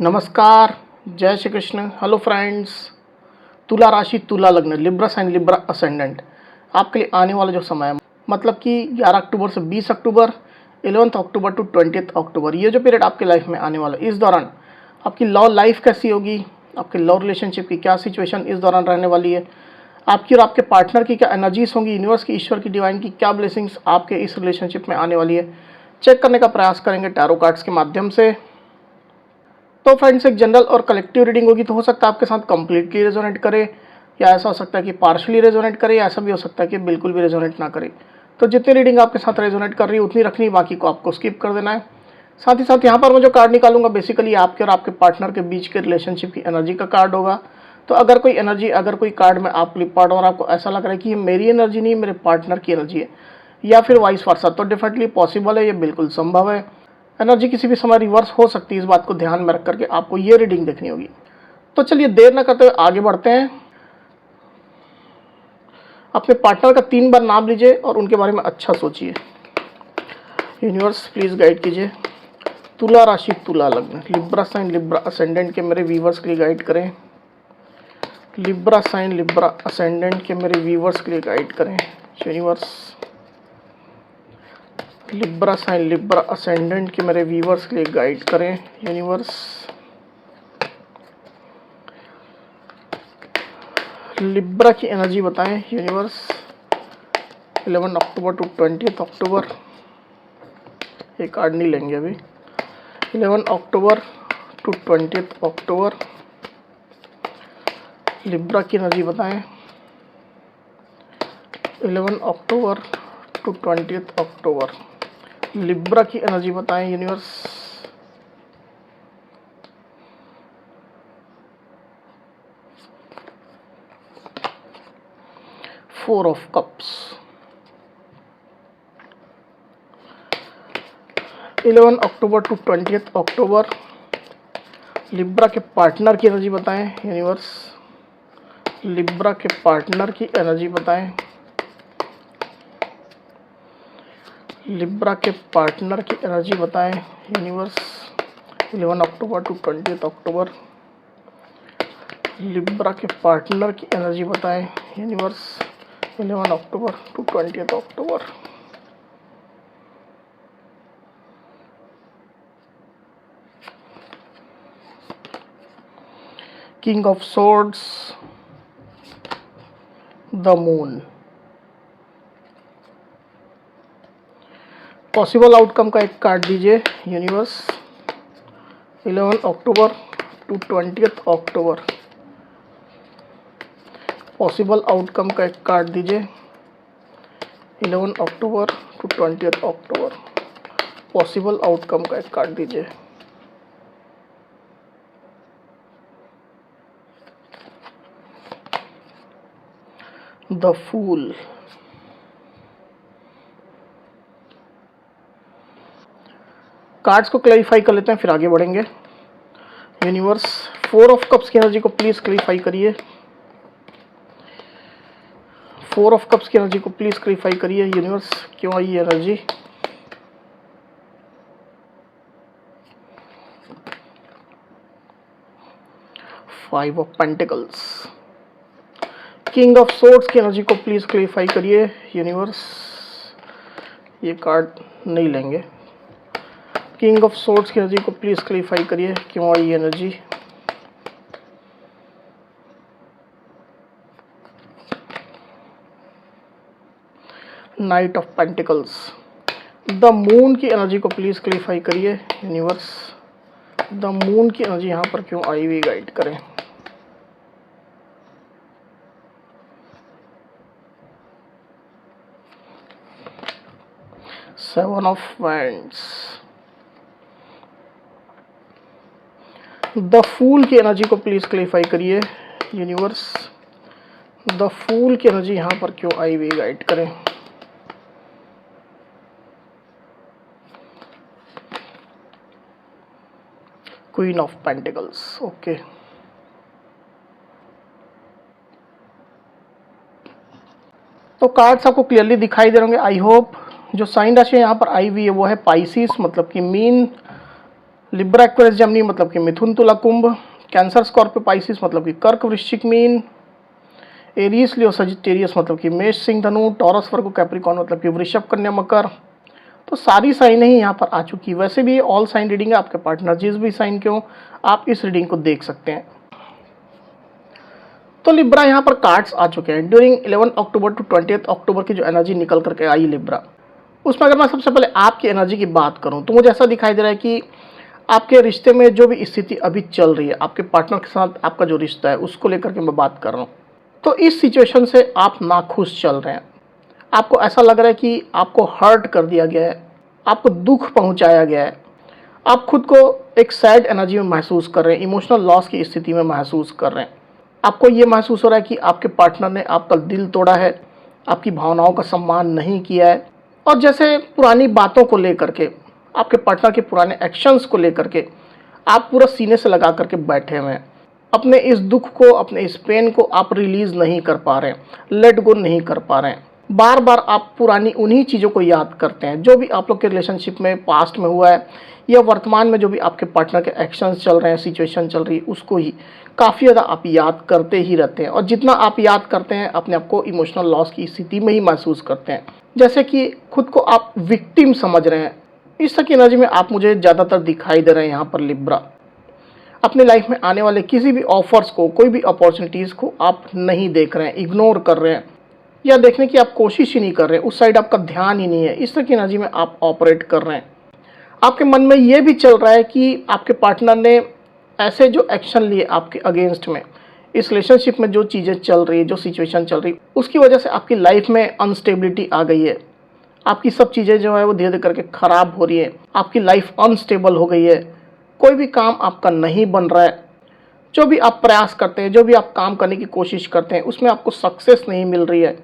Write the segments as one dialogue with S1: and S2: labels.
S1: नमस्कार, जय Shri Krishna. Hello friends, तुला राशि, तुला लग्न, लिब्रा साइन, लिब्रा असेंडेंट आपके लिए आने वाला जो समय है मतलब कि 11 अक्टूबर से 20 अक्टूबर, 11 अक्टूबर टू 20 अक्टूबर, ये जो पीरियड आपके लाइफ में आने वाला है, इस दौरान आपकी लव लाइफ कैसी होगी, आपके लव रिलेशनशिप की क्या सिचुएशन इस दौरान रहने वाली है, आपकी और आपके पार्टनर की क्या एनर्जीज होंगी, यूनिवर्स की, ईश्वर की, डिवाइन की क्या ब्लेसिंग्स आपके इस रिलेशनशिप में आने वाली है, चेक करने का प्रयास करेंगे टैरो कार्ड्स के माध्यम से। तो फ्रेंड्स, एक जनरल और कलेक्टिव रीडिंग होगी, तो हो सकता है आपके साथ कंप्लीटली रेजोनेट करे, या ऐसा हो सकता है कि पार्शली रेजोनेट करे, या ऐसा भी हो सकता है कि बिल्कुल भी रेजोनेट ना करे। तो जितनी रीडिंग आपके साथ रेजोनेट कर रही है उतनी रखनी, बाकी को आपको स्किप कर देना है। साथ ही साथ यहाँ पर मैं जो कार्ड निकालूंगा बेसिकली आपके और आपके पार्टनर के बीच के रिलेशनशिप की एनर्जी का कार्ड होगा। तो अगर कोई एनर्जी, अगर कोई कार्ड में आप फ्लिप पार्ट और आपको ऐसा लग रहा है कि ये मेरी एनर्जी नहीं, मेरे पार्टनर की एनर्जी है, या फिर वाइस वर्सा, तो डेफिनेटली पॉसिबल है, ये बिल्कुल संभव है। एनर्जी किसी भी समय रिवर्स हो सकती है, इस बात को ध्यान में रख करके आपको ये रीडिंग देखनी होगी। तो चलिए देर न करते हुए आगे बढ़ते हैं। अपने पार्टनर का 3 बार नाम लीजिए और उनके बारे में अच्छा सोचिए। यूनिवर्स प्लीज गाइड कीजिए। तुला राशि, तुला लग्न, लिब्रा साइन, लिब्रा असेंडेंट के मेरे व्यूवर्स के लिए गाइड करें। लिब्रा साइन, लिब्रा असेंडेंट के मेरे व्यूवर्स के लिए गाइड करें universe. Libra sign, libra ascendant के मेरे व्यूवर्स के लिए गाइड करें यूनिवर्स। लिब्रा की एनर्जी बताएं यूनिवर्स। 11 अक्टूबर टू 20 अक्टूबर, ये कार्ड नहीं लेंगे अभी। 11 अक्टूबर टू 20 अक्टूबर, लिब्रा की एनर्जी बताएं। 11 अक्टूबर टू 20 अक्टूबर, लिब्रा की एनर्जी बताएं universe. Four of cups, 11 October to 20 October, libra के पार्टनर की एनर्जी बताएं यूनिवर्स। लिब्रा के पार्टनर की एनर्जी बताएं। लिब्रा के पार्टनर की एनर्जी बताएं universe. 11 October to 20 October, libra के पार्टनर की एनर्जी बताएं universe. 11 October to 20 October. King of swords, the moon. Possible outcome का एक कार्ड दीजिए universe. 11 October to 20 October, possible outcome का एक कार्ड दीजिए। 11 October to 20 October, possible outcome का एक कार्ड दीजिए। The fool. कार्ड्स को क्लैरिफाई कर लेते हैं, फिर आगे बढ़ेंगे। यूनिवर्स, 4 ऑफ कप्स की एनर्जी को प्लीज क्लैरिफाई करिए। 4 ऑफ कप्स की एनर्जी को प्लीज क्लैरिफाई करिए यूनिवर्स, क्यों आई energy. Five of pentacles, king of swords की एनर्जी को प्लीज क्लैरिफाई करिए यूनिवर्स। ये कार्ड नहीं लेंगे। किंग ऑफ सोर्ड्स की एनर्जी को प्लीज क्लैरिफाई करिए, क्यों आई energy. Knight of pentacles, the moon की एनर्जी को प्लीज क्लैरिफाई करिए यूनिवर्स। द मून की एनर्जी यहाँ पर क्यों आई हुई, गाइड करें। Seven of wands, the fool की एनर्जी को प्लीज क्लैरिफाई करिए यूनिवर्स। द फूल की एनर्जी यहाँ पर क्यों आई हुई, गाइड करें। Queen of pentacles, okay. तो कार्ड्स आपको क्लियरली दिखाई दे होंगे, आई होप। जो साइन राशि यहाँ पर आई हुई है वो है पाइसिस, मतलब कि मीन लिब्रा एक्वेरियस जेमिनी मतलब कि मिथुन तुला कुंभ, कैंसर स्कॉर्पियो पाइसिस मतलब कि कर्क वृश्चिक मीन, एरीज लियो सजिटेरियस मतलब कि मेष सिंह धनु, टॉरस वर्गो कैप्रिकॉर्न मतलब कि वृषभ कन्या मकर। तो सारी साइनें ही यहाँ पर आ चुकी है। वैसे भी ऑल साइन रीडिंग है, आपके पार्टनर जिस भी साइन के हो आप इस रीडिंग को देख सकते हैं। तो लिब्रा यहाँ पर कार्ड्स आ चुके हैं। ड्यूरिंग 11 अक्टूबर टू 20 अक्टूबर की जो एनर्जी निकल करके आई लिब्रा, उसमें अगर मैं सबसे पहले आपकी एनर्जी की बात करूं तो मुझे ऐसा दिखाई दे रहा है कि आपके रिश्ते में जो भी स्थिति अभी चल रही है, आपके पार्टनर के साथ आपका जो रिश्ता है उसको लेकर के मैं बात कर रहा हूँ, तो इस सिचुएशन से आप नाखुश चल रहे हैं। आपको ऐसा लग रहा है कि आपको हर्ट कर दिया गया है, आपको दुख पहुंचाया गया है, आप खुद को एक सैड एनर्जी में महसूस कर रहे हैं, इमोशनल लॉस की स्थिति में महसूस कर रहे हैं। आपको ये महसूस हो रहा है कि आपके पार्टनर ने आपका दिल तोड़ा है, आपकी भावनाओं का सम्मान नहीं किया है, और जैसे पुरानी बातों को लेकर के, आपके पार्टनर के पुराने एक्शंस को लेकर के आप पूरा सीने से लगा करके बैठे हुए हैं। अपने इस दुख को, अपने इस पेन को आप रिलीज़ नहीं कर पा रहे हैं, लेट गो नहीं कर पा रहे हैं। बार बार आप पुरानी उन्हीं चीज़ों को याद करते हैं जो भी आप लोग के रिलेशनशिप में पास्ट में हुआ है, या वर्तमान में जो भी आपके पार्टनर के एक्शंस चल रहे हैं, सिचुएशन चल रही है, उसको ही काफ़ी ज़्यादा आप याद करते ही रहते हैं। और जितना आप याद करते हैं अपने आप को इमोशनल लॉस की स्थिति में ही महसूस करते हैं, जैसे कि खुद को आप विक्टिम समझ रहे हैं। इस तरह की एनर्जी में आप मुझे ज़्यादातर दिखाई दे रहे हैं यहाँ पर लिब्रा। अपने लाइफ में आने वाले किसी भी ऑफर्स को, कोई भी अपॉर्चुनिटीज़ को आप नहीं देख रहे हैं, इग्नोर कर रहे हैं, या देखने की आप कोशिश ही नहीं कर रहे हैं, उस साइड आपका ध्यान ही नहीं है। इस तरह की एनर्जी में आप ऑपरेट कर रहे हैं। आपके मन में ये भी चल रहा है कि आपके पार्टनर ने ऐसे जो एक्शन लिए आपके अगेंस्ट में, इस रिलेशनशिप में जो चीज़ें चल रही है, जो सिचुएशन चल रही है, उसकी वजह से आपकी लाइफ में अनस्टेबिलिटी आ गई है। आपकी सब चीज़ें जो है वो धीरे धीरे करके ख़राब हो रही है, आपकी लाइफ अनस्टेबल हो गई है, कोई भी काम आपका नहीं बन रहा है। जो भी आप प्रयास करते हैं, जो भी आप काम करने की कोशिश करते हैं, उसमें आपको सक्सेस नहीं मिल रही है,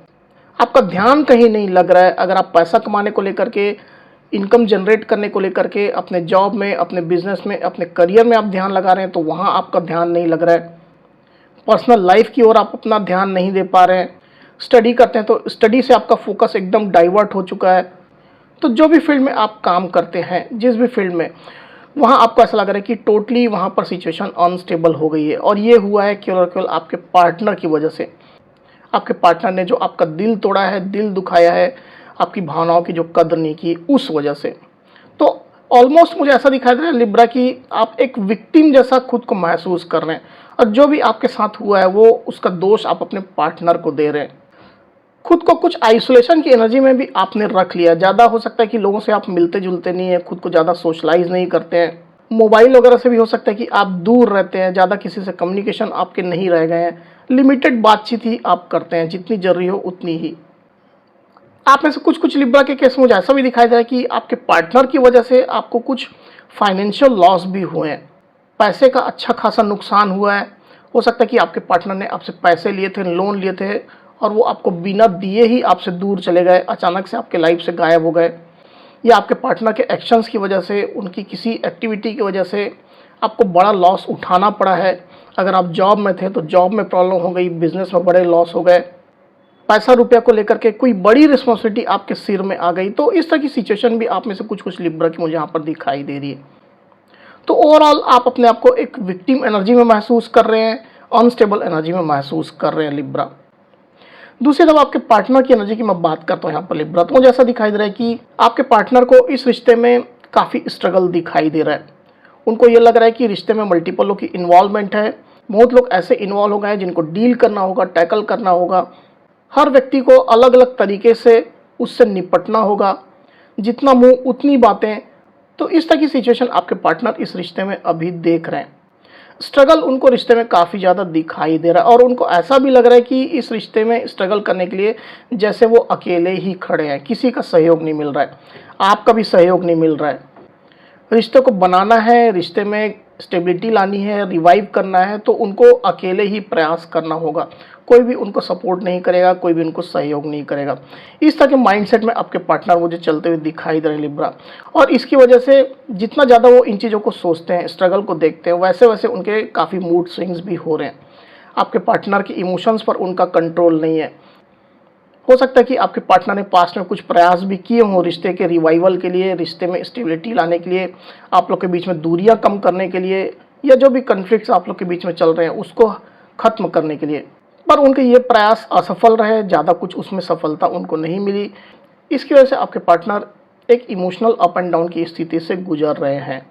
S1: आपका ध्यान कहीं नहीं लग रहा है। अगर आप पैसा कमाने को लेकर के, इनकम जनरेट करने को लेकर के, अपने जॉब में, अपने बिजनेस में, अपने करियर में आप ध्यान लगा रहे हैं, तो वहाँ आपका ध्यान नहीं लग रहा है। पर्सनल लाइफ की ओर आप अपना ध्यान नहीं दे पा रहे हैं। स्टडी करते हैं तो स्टडी से आपका फोकस एकदम डाइवर्ट हो चुका है। तो जो भी फील्ड में आप काम करते हैं, जिस भी फील्ड में, वहाँ आपको ऐसा लग रहा है कि टोटली वहाँ पर सिचुएशन अनस्टेबल हो गई है। और ये हुआ है केवल और केवल आपके पार्टनर की वजह से। आपके पार्टनर ने जो आपका दिल तोड़ा है, दिल दुखाया है, आपकी भावनाओं की जो कदर नहीं की, उस वजह से। तो ऑलमोस्ट मुझे ऐसा दिखाई दे रहा है लिब्रा कि आप एक विक्टिम जैसा खुद को महसूस कर रहे हैं, और जो भी आपके साथ हुआ है वो उसका दोष आप अपने पार्टनर को दे रहे हैं। खुद को कुछ आइसोलेशन की एनर्जी में भी आपने रख लिया। ज़्यादा हो सकता है कि लोगों से आप मिलते जुलते नहीं हैं, खुद को ज़्यादा सोशलाइज नहीं करते हैं। मोबाइल वगैरह से भी हो सकता है कि आप दूर रहते हैं, ज़्यादा किसी से कम्युनिकेशन आपके नहीं रह गए हैं, लिमिटेड बातचीत ही आप करते हैं, जितनी जरूरी हो उतनी ही। आप में से कुछ लिब्रा के केस में मुझे ऐसा भी दिखाई दे रहा है कि आपके पार्टनर की वजह से आपको कुछ फाइनेंशियल लॉस भी हुए हैं, पैसे का अच्छा खासा नुकसान हुआ है। हो सकता है कि आपके पार्टनर ने आपसे पैसे लिए थे, लोन लिए थे, और वो आपको बिना दिए ही आपसे दूर चले गए, अचानक से आपके लाइफ से गायब हो गए, या आपके पार्टनर के एक्शंस की वजह से, उनकी किसी एक्टिविटी की वजह से आपको बड़ा लॉस उठाना पड़ा है। अगर आप जॉब में थे तो जॉब में प्रॉब्लम हो गई, बिजनेस में बड़े लॉस हो गए, पैसा रुपया को लेकर के कोई बड़ी रिस्पॉन्सिबिलिटी आपके सिर में आ गई। तो इस तरह की सिचुएशन भी आप में से कुछ लिब्रा की मुझे यहाँ पर दिखाई दे रही है। तो ओवरऑल आप अपने आप को एक विक्टिम एनर्जी में महसूस कर रहे हैं, अनस्टेबल एनर्जी में महसूस कर रहे हैं लिब्रा। दूसरी तरफ आपके पार्टनर की एनर्जी की मैं बात करता हूँ यहाँ पर लिब्रा, तो मुझे ऐसा दिखाई दे रहा है कि आपके पार्टनर को इस रिश्ते में काफ़ी स्ट्रगल दिखाई दे रहा है। उनको ये लग रहा है कि रिश्ते में मल्टीपल लोग की इन्वॉल्वमेंट है। बहुत लोग ऐसे इन्वॉल्व हो गए हैं जिनको डील करना होगा, टैकल करना होगा। हर व्यक्ति को अलग अलग तरीके से उससे निपटना होगा, जितना मुंह उतनी बातें। तो इस तरह की सिचुएशन आपके पार्टनर इस रिश्ते में अभी देख रहे हैं। स्ट्रगल उनको रिश्ते में काफ़ी ज़्यादा दिखाई दे रहा है, और उनको ऐसा भी लग रहा है कि इस रिश्ते में स्ट्रगल करने के लिए जैसे वो अकेले ही खड़े हैं, किसी का सहयोग नहीं मिल रहा है, आपका भी सहयोग नहीं मिल रहा है। रिश्ते को बनाना है, रिश्ते में स्टेबिलिटी लानी है, रिवाइव करना है, तो उनको अकेले ही प्रयास करना होगा। कोई भी उनको सपोर्ट नहीं करेगा, कोई भी उनको सहयोग नहीं करेगा। इस तरह के माइंडसेट में आपके पार्टनर मुझे चलते हुए दिखाई दे रहे लिब्रा, और इसकी वजह से जितना ज़्यादा वो इन चीज़ों को सोचते हैं, स्ट्रगल को देखते हैं, वैसे वैसे उनके काफ़ी मूड स्विंग्स भी हो रहे हैं। आपके पार्टनर के इमोशंस पर उनका कंट्रोल नहीं है। हो सकता है कि आपके पार्टनर ने पास्ट में कुछ प्रयास भी किए हों रिश्ते के रिवाइवल के लिए, रिश्ते में स्टेबिलिटी लाने के लिए, आप लोग के बीच में दूरियां कम करने के लिए, या जो भी कन्फ्लिक्ट्स आप लोग के बीच में चल रहे हैं उसको ख़त्म करने के लिए, पर उनके ये प्रयास असफल रहे, ज़्यादा कुछ उसमें सफलता उनको नहीं मिली। इसकी वजह से आपके पार्टनर एक इमोशनल अप एंड डाउन की स्थिति से गुजर रहे हैं।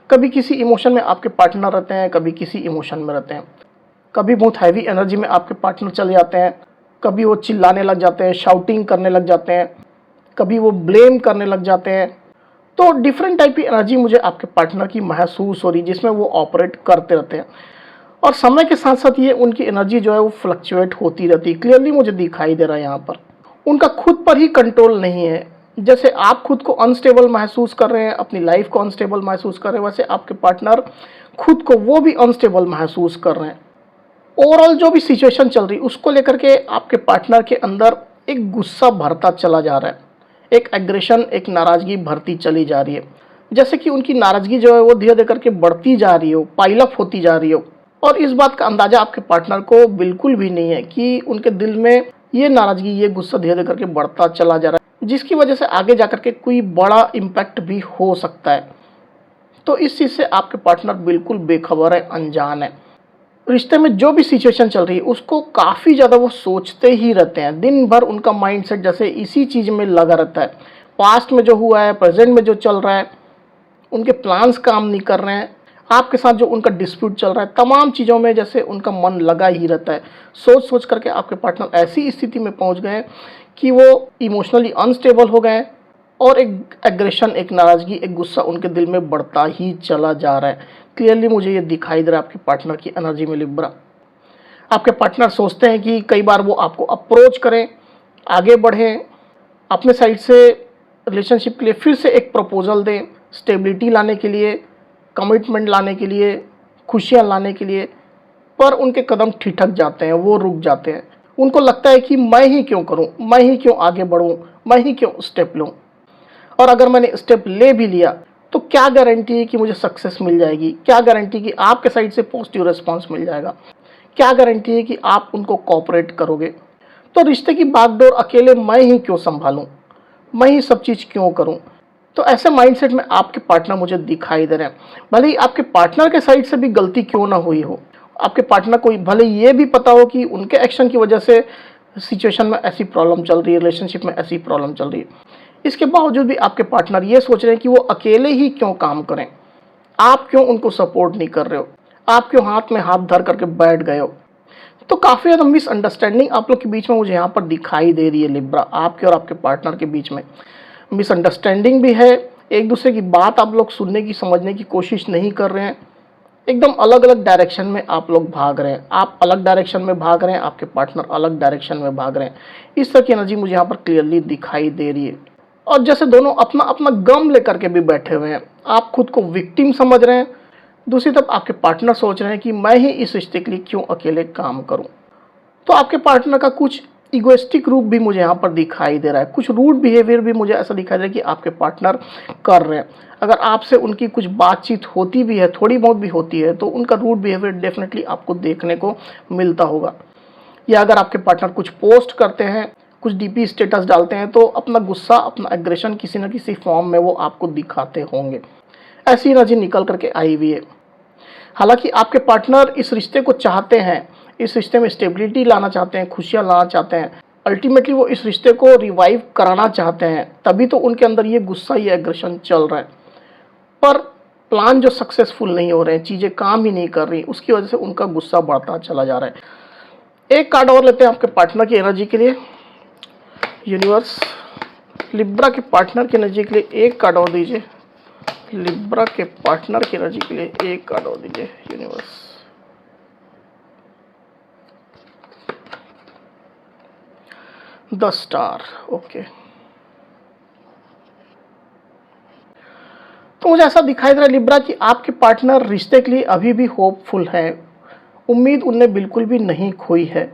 S1: कभी किसी इमोशन में आपके पार्टनर रहते हैं, कभी किसी इमोशन में रहते हैं, कभी बहुत हैवी एनर्जी में आपके पार्टनर चले जाते हैं, कभी वो चिल्लाने लग जाते हैं, शाउटिंग करने लग जाते हैं, कभी वो ब्लेम करने लग जाते हैं। तो डिफरेंट टाइप की एनर्जी मुझे आपके पार्टनर की महसूस हो रही, जिसमें वो ऑपरेट करते रहते हैं, और समय के साथ साथ ये उनकी एनर्जी जो है वो फ्लक्चुएट होती रहती है। क्लियरली मुझे दिखाई दे रहा है यहाँ पर उनका खुद पर ही कंट्रोल नहीं है। जैसे आप खुद को अनस्टेबल महसूस कर रहे हैं, अपनी लाइफ को अनस्टेबल महसूस कर रहे हैं, वैसे आपके पार्टनर खुद को वो भी अनस्टेबल महसूस कर रहे हैं। ओवरऑल जो भी सिचुएशन चल रही है उसको लेकर के आपके पार्टनर के अंदर एक गुस्सा भरता चला जा रहा है, एक एग्रेशन, एक नाराज़गी भरती चली जा रही है। जैसे कि उनकी नाराज़गी जो है वो धीरे धीरे करके बढ़ती जा रही हो, पाइलअप होती जा रही हो, और इस बात का अंदाज़ा आपके पार्टनर को बिल्कुल भी नहीं है कि उनके दिल में ये नाराज़गी, ये गुस्सा धीरे धीरे करके बढ़ता चला जा रहा है, जिसकी वजह से आगे जा करके कोई बड़ा इम्पैक्ट भी हो सकता है। तो इस चीज़ से आपके पार्टनर बिल्कुल बेखबर है, अनजान है। रिश्ते में जो भी सिचुएशन चल रही है उसको काफ़ी ज़्यादा वो सोचते ही रहते हैं। दिन भर उनका माइंडसेट जैसे इसी चीज़ में लगा रहता है। पास्ट में जो हुआ है, प्रेजेंट में जो चल रहा है, उनके प्लान्स काम नहीं कर रहे हैं, आपके साथ जो उनका डिस्प्यूट चल रहा है, तमाम चीज़ों में जैसे उनका मन लगा ही रहता है। सोच सोच करके आपके पार्टनर ऐसी स्थिति में पहुंच गए कि वो इमोशनली अनस्टेबल हो गए, और एक एग्रेशन, एक नाराज़गी, एक गुस्सा उनके दिल में बढ़ता ही चला जा रहा है। क्लियरली मुझे ये दिखाई दे रहा है आपके पार्टनर की एनर्जी में लिब्रा। आपके पार्टनर सोचते हैं कि कई बार वो आपको अप्रोच करें, आगे बढ़ें, अपने साइड से रिलेशनशिप के लिए फिर से एक प्रपोजल दें, स्टेबिलिटी लाने के लिए, कमिटमेंट लाने के लिए, खुशियाँ लाने के लिए, पर उनके कदम ठिठक जाते हैं, वो रुक जाते हैं। उनको लगता है कि मैं ही क्यों करूं, मैं ही क्यों आगे बढ़ूं, मैं ही क्यों स्टेप लूं, और अगर मैंने स्टेप ले भी लिया तो क्या गारंटी है कि मुझे सक्सेस मिल जाएगी, क्या गारंटी कि आपके साइड से पॉजिटिव रिस्पांस मिल जाएगा, क्या गारंटी है कि आप उनको कोऑपरेट करोगे। तो रिश्ते की बागडोर अकेले मैं ही क्यों संभालूं, मैं ही सब चीज़ क्यों करूं। तो ऐसे माइंडसेट में आपके पार्टनर मुझे दिखाई दे रहे हैं। भले ही आपके पार्टनर के साइड से भी गलती क्यों ना हुई हो, आपके पार्टनर को भले ये भी पता हो कि उनके एक्शन की वजह से सिचुएशन में ऐसी प्रॉब्लम चल रही है, रिलेशनशिप में ऐसी प्रॉब्लम चल रही है, इसके बावजूद भी आपके पार्टनर ये सोच रहे हैं कि वो अकेले ही क्यों काम करें, आप क्यों उनको सपोर्ट नहीं कर रहे हो, आप क्यों हाथ में हाथ धर करके बैठ गए हो। तो काफ़ी ज़्यादा मिसअंडरस्टैंडिंग आप लोग के बीच में मुझे यहाँ पर दिखाई दे रही है लिब्रा। आपके और आपके पार्टनर के बीच में मिसअंडरस्टैंडिंग भी है, एक दूसरे की बात आप लोग सुनने की, समझने की कोशिश नहीं कर रहे हैं, एकदम अलग अलग डायरेक्शन में आप लोग भाग रहे हैं। आप अलग डायरेक्शन में भाग रहे हैं, आपके पार्टनर अलग डायरेक्शन में भाग रहे हैं। इस तरह की एनर्जी मुझे यहाँ पर क्लियरली दिखाई दे रही है, और जैसे दोनों अपना अपना गम लेकर के भी बैठे हुए हैं। आप खुद को विक्टिम समझ रहे हैं, दूसरी तरफ आपके पार्टनर सोच रहे हैं कि मैं ही इस रिश्ते के लिए क्यों अकेले काम करूं। तो आपके पार्टनर का कुछ इगोइस्टिक रूप भी मुझे यहाँ पर दिखाई दे रहा है, कुछ रूड बिहेवियर भी मुझे ऐसा दिखाई दे रहा है कि आपके पार्टनर कर रहे हैं। अगर आपसे उनकी कुछ बातचीत होती भी है, थोड़ी बहुत भी होती है, तो उनका रूड बिहेवियर डेफिनेटली आपको देखने को मिलता होगा। या अगर आपके पार्टनर कुछ पोस्ट करते हैं, कुछ डीपी स्टेटस डालते हैं, तो अपना गुस्सा, अपना एग्रेशन किसी न किसी फॉर्म में वो आपको दिखाते होंगे। ऐसी एनर्जी निकल करके आई हुई है। हालांकि आपके पार्टनर इस रिश्ते को चाहते हैं, इस रिश्ते में स्टेबिलिटी लाना चाहते हैं, खुशियाँ लाना चाहते हैं, अल्टीमेटली वो इस रिश्ते को रिवाइव कराना चाहते हैं, तभी तो उनके अंदर ये गुस्सा, ये एग्रेशन चल रहा है। पर प्लान जो सक्सेसफुल नहीं हो रहे हैं, चीज़ें काम ही नहीं कर रही, उसकी वजह से उनका गुस्सा बढ़ता चला जा रहा है। एक कार्ड और लेते हैं आपके पार्टनर की एनर्जी के लिए। यूनिवर्स, लिब्रा के पार्टनर की एनर्जी के लिए एक कार्ड और दीजिए। लिब्रा के पार्टनर की एनर्जी के लिए एक कार्ड और दीजिए यूनिवर्स। The star. ओके, तो मुझे ऐसा दिखाई दे रहा है लिब्रा कि आपके पार्टनर रिश्ते के लिए अभी भी होपफुल है, उम्मीद उनने बिल्कुल भी नहीं खोई है।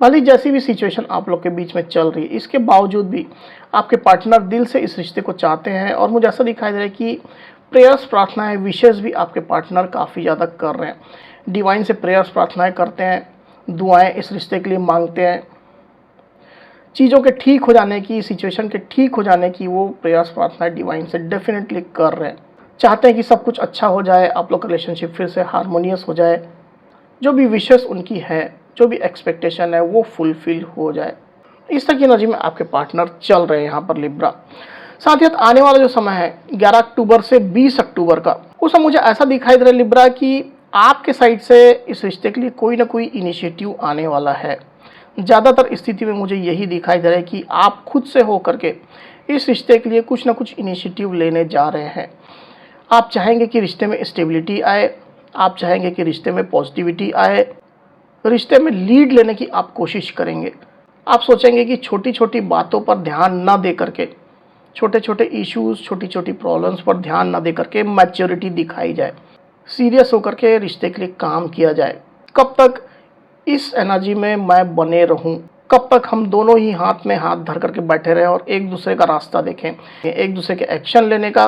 S1: भले जैसी भी सिचुएशन आप लोग के बीच में चल रही है, इसके बावजूद भी आपके पार्टनर दिल से इस रिश्ते को चाहते हैं, और मुझे ऐसा दिखाई दे रहा है कि प्रेयर्स, प्रार्थनाएं, विशेष भी आपके पार्टनर काफ़ी ज़्यादा कर रहे हैं। डिवाइन से प्रेयर्स, प्रार्थनाएं करते हैं, दुआएं इस रिश्ते के लिए मांगते हैं, चीज़ों के ठीक हो जाने की, सिचुएशन के ठीक हो जाने की वो प्रयास प्रार्थना डिवाइन से डेफिनेटली कर रहे हैं। चाहते हैं कि सब कुछ अच्छा हो जाए, आप लोग का रिलेशनशिप फिर से हारमोनियस हो जाए, जो भी विशेष उनकी है, जो भी एक्सपेक्टेशन है वो फुलफिल हो जाए। इस तरह की एनर्जी में आपके पार्टनर चल रहे हैं यहाँ पर लिब्रा। साथ ही आने वाला जो समय है 11 अक्टूबर से 20 अक्टूबर का, उसमें मुझे ऐसा दिखाई दे रहा है लिब्रा कि आपके साइड से इस रिश्ते के लिए कोई ना कोई इनिशिएटिव आने वाला है। ज़्यादातर स्थिति में मुझे यही दिखाई दे रहा है कि आप खुद से हो करके इस रिश्ते के लिए कुछ ना कुछ इनिशिएटिव लेने जा रहे हैं। आप चाहेंगे कि रिश्ते में स्टेबिलिटी आए, आप चाहेंगे कि रिश्ते में पॉजिटिविटी आए, रिश्ते में लीड लेने की आप कोशिश करेंगे। आप सोचेंगे कि छोटी छोटी बातों पर ध्यान ना दे करके, छोटे छोटे इश्यूज़, छोटी छोटी प्रॉब्लम्स पर ध्यान ना दे करके मैच्योरिटी दिखाई जाए, सीरियस होकर के रिश्ते के लिए काम किया जाए। कब तक इस एनर्जी में मैं बने रहूं, कब तक हम दोनों ही हाथ में हाथ धर करके बैठे रहें और एक दूसरे का रास्ता देखें, एक दूसरे के एक्शन लेने का,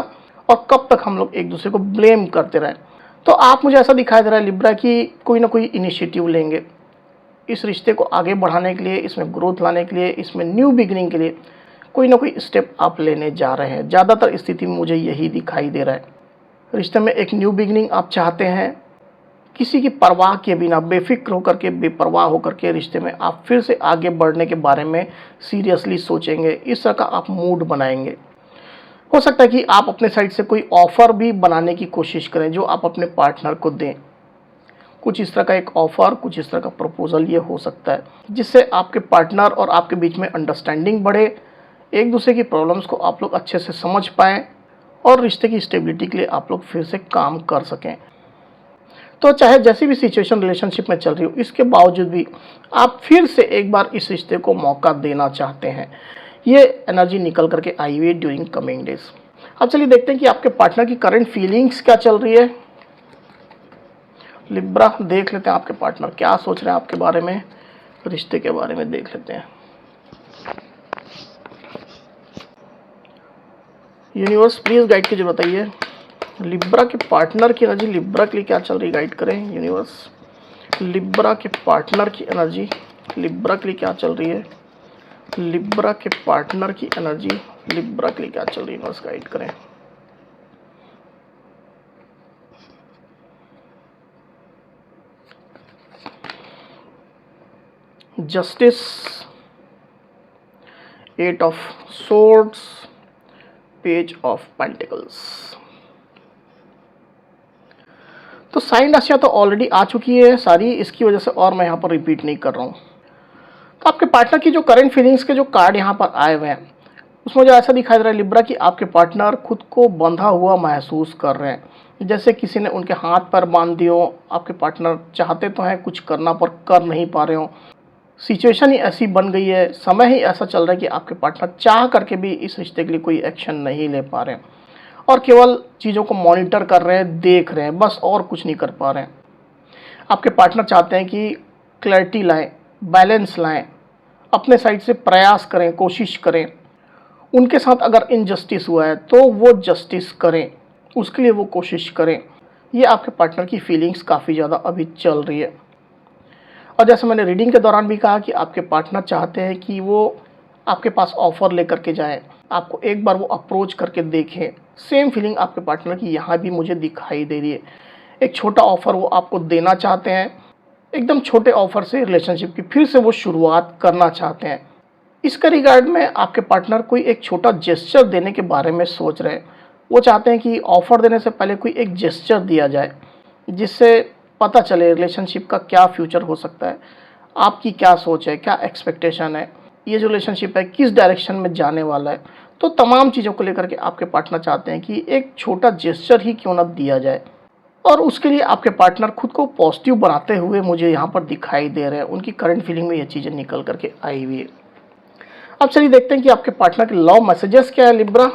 S1: और कब तक हम लोग एक दूसरे को ब्लेम करते रहें। तो आप मुझे ऐसा दिखाई दे रहा है लिब्रा कि कोई ना कोई इनिशिएटिव लेंगे इस रिश्ते को आगे बढ़ाने के लिए, इसमें ग्रोथ लाने के लिए, इसमें न्यू बिगिनिंग के लिए कोई ना कोई स्टेप आप लेने जा रहे हैं। ज़्यादातर स्थिति में मुझे यही दिखाई दे रहा है। रिश्ते में एक न्यू बिगिनिंग आप चाहते हैं, किसी की परवाह किए बिना, बेफिक्र होकर के, बेपरवाह होकर के रिश्ते में आप फिर से आगे बढ़ने के बारे में सीरियसली सोचेंगे। इस तरह का आप मूड बनाएंगे। हो सकता है कि आप अपने साइड से कोई ऑफ़र भी बनाने की कोशिश करें जो आप अपने पार्टनर को दें। कुछ इस तरह का एक ऑफ़र, कुछ इस तरह का प्रपोज़ल ये हो सकता है, जिससे आपके पार्टनर और आपके बीच में अंडरस्टैंडिंग बढ़े, एक दूसरे की प्रॉब्लम्स को आप लोग अच्छे से समझ पाएँ और रिश्ते की स्टेबिलिटी के लिए आप लोग फिर से काम कर सकें। तो चाहे जैसी भी सिचुएशन रिलेशनशिप में चल रही हो, इसके बावजूद भी आप फिर से एक बार इस रिश्ते को मौका देना चाहते हैं। ये एनर्जी निकल करके आई हुई है ड्यूरिंग कमिंग डेज। अब चलिए देखते हैं कि आपके पार्टनर की करंट फीलिंग्स क्या चल रही है। लिब्रा, देख लेते हैं आपके पार्टनर क्या सोच रहे हैं आपके बारे में, रिश्ते के बारे में देख लेते हैं। यूनिवर्स प्लीज़ गाइड कीजिए, बताइए लिब्रा के पार्टनर की एनर्जी लिब्रा के लिए क्या चल रही है, गाइड करें यूनिवर्स। लिब्रा के पार्टनर की एनर्जी लिब्रा के लिए क्या चल रही है, लिब्रा के पार्टनर की एनर्जी लिब्रा के लिए क्या चल रही है, यूनिवर्स गाइड करें। Justice, 8 of swords, page of pentacles. तो साइन राशियां तो ऑलरेडी आ चुकी है सारी, इसकी वजह से और मैं यहाँ पर रिपीट नहीं कर रहा हूँ। तो आपके पार्टनर की जो करंट फीलिंग्स के जो कार्ड यहाँ पर आए हुए हैं, उसमें जो ऐसा दिखाई दे रहा है लिब्रा कि आपके पार्टनर खुद को बंधा हुआ महसूस कर रहे हैं, जैसे किसी ने उनके हाथ पैर बांध दिए हो। आपके पार्टनर चाहते तो हैं कुछ करना पर कर नहीं पा रहे हो। सिचुएशन ही ऐसी बन गई है, समय ही ऐसा चल रहा है कि आपके पार्टनर चाह करके भी इस रिश्ते के लिए कोई एक्शन नहीं ले पा रहे हैं और केवल चीज़ों को मॉनिटर कर रहे हैं, देख रहे हैं बस, और कुछ नहीं कर पा रहे हैं। आपके पार्टनर चाहते हैं कि क्लैरिटी लाएं, बैलेंस लाएं, अपने साइड से प्रयास करें, कोशिश करें। उनके साथ अगर इनजस्टिस हुआ है तो वो जस्टिस करें, उसके लिए वो कोशिश करें। ये आपके पार्टनर की फीलिंग्स काफ़ी ज़्यादा अभी चल रही है। और जैसे मैंने रीडिंग के दौरान भी कहा कि आपके पार्टनर चाहते हैं कि वो आपके पास ऑफ़र लेकर के जाएं, आपको एक बार वो अप्रोच करके देखें। सेम फीलिंग आपके पार्टनर की यहाँ भी मुझे दिखाई दे रही है। एक छोटा ऑफ़र वो आपको देना चाहते हैं, एकदम छोटे ऑफ़र से रिलेशनशिप की फिर से वो शुरुआत करना चाहते हैं। इसका रिगार्ड में आपके पार्टनर कोई एक छोटा जेस्चर देने के बारे में सोच रहे हैं। वो चाहते हैं कि ऑफ़र देने से पहले कोई एक जेस्चर दिया जाए, जिससे पता चले रिलेशनशिप का क्या फ्यूचर हो सकता है, आपकी क्या सोच है, क्या एक्सपेक्टेशन है, ये जो रिलेशनशिप है किस डायरेक्शन में जाने वाला है। तो तमाम चीज़ों को लेकर के आपके पार्टनर चाहते हैं कि एक छोटा जेस्चर ही क्यों ना दिया जाए, और उसके लिए आपके पार्टनर खुद को पॉजिटिव बनाते हुए मुझे यहाँ पर दिखाई दे रहे हैं। उनकी करंट फीलिंग में ये चीज़ें निकल करके आई हुई है। अब चलिए देखते हैं कि आपके पार्टनर के लव मैसेजेस क्या है लिब्रा।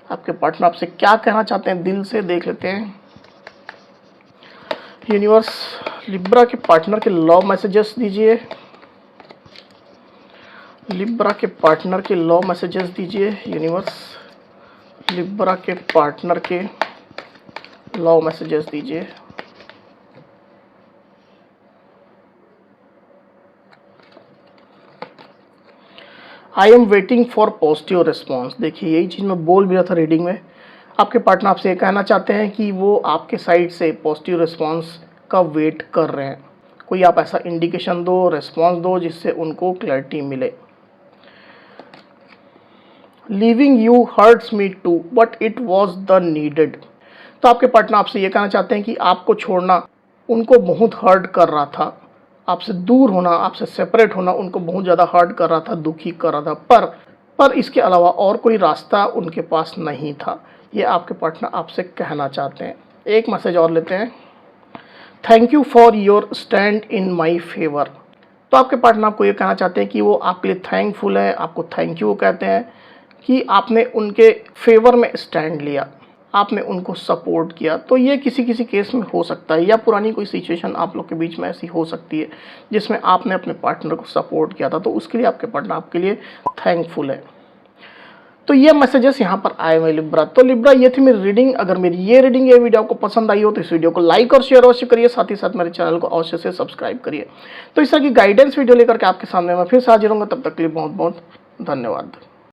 S1: आपके पार्टनर आपसे क्या कहना चाहते हैं, दिल से देख लेते हैं। यूनिवर्स, लिब्रा के पार्टनर के लव मैसेजेस दीजिए। लिब्रा के पार्टनर के लव मैसेजेस दीजिए यूनिवर्स। लिब्रा के पार्टनर के लव मैसेजेस दीजिए। I am waiting for positive response. देखिए यही चीज़ मैं बोल भी रहा था रीडिंग में। आपके पार्टनर आपसे ये कहना चाहते हैं कि वो आपके साइड से पॉजिटिव रिस्पॉन्स का वेट कर रहे हैं। कोई आप ऐसा इंडिकेशन दो, रिस्पॉन्स दो जिससे उनको क्लैरिटी मिले। Leaving you hurts me too but it was the needed. तो आपके पार्टनर आपसे ये कहना चाहते हैं कि आपको छोड़ना उनको बहुत हर्ट कर रहा था, आपसे दूर होना, आपसे सेपरेट होना उनको बहुत ज़्यादा हर्ट कर रहा था, दुखी कर रहा था, पर इसके अलावा और कोई रास्ता उनके पास नहीं था। ये आपके पार्टनर आपसे कहना चाहते हैं। एक मैसेज और लेते हैं। Thank you for your stand in my favour. तो आपके पार्टनर आपको ये कहना चाहते हैं कि वो आपके लिए थैंकफुल है, आपको थैंक यू कहते हैं कि आपने उनके फेवर में स्टैंड लिया, आपने उनको सपोर्ट किया। तो ये किसी किसी केस में हो सकता है, या पुरानी कोई सिचुएशन आप लोग के बीच में ऐसी हो सकती है जिसमें आपने अपने पार्टनर को सपोर्ट किया था, तो उसके लिए आपके पार्टनर आपके लिए थैंकफुल है। तो ये मैसेजेस यहाँ पर आए हुए लिब्रा। तो लिब्रा ये थी मेरी रीडिंग। अगर मेरी ये रीडिंग ये वीडियो आपको पसंद आई हो तो इस वीडियो को लाइक और शेयर अवश्य करिए, साथ ही साथ मेरे चैनल को अवश्य से सब्सक्राइब करिए। तो इस तरह की गाइडेंस वीडियो लेकर के आपके सामने मैं फिर से हाजिर होऊंगा। तब तक के लिए बहुत बहुत धन्यवाद।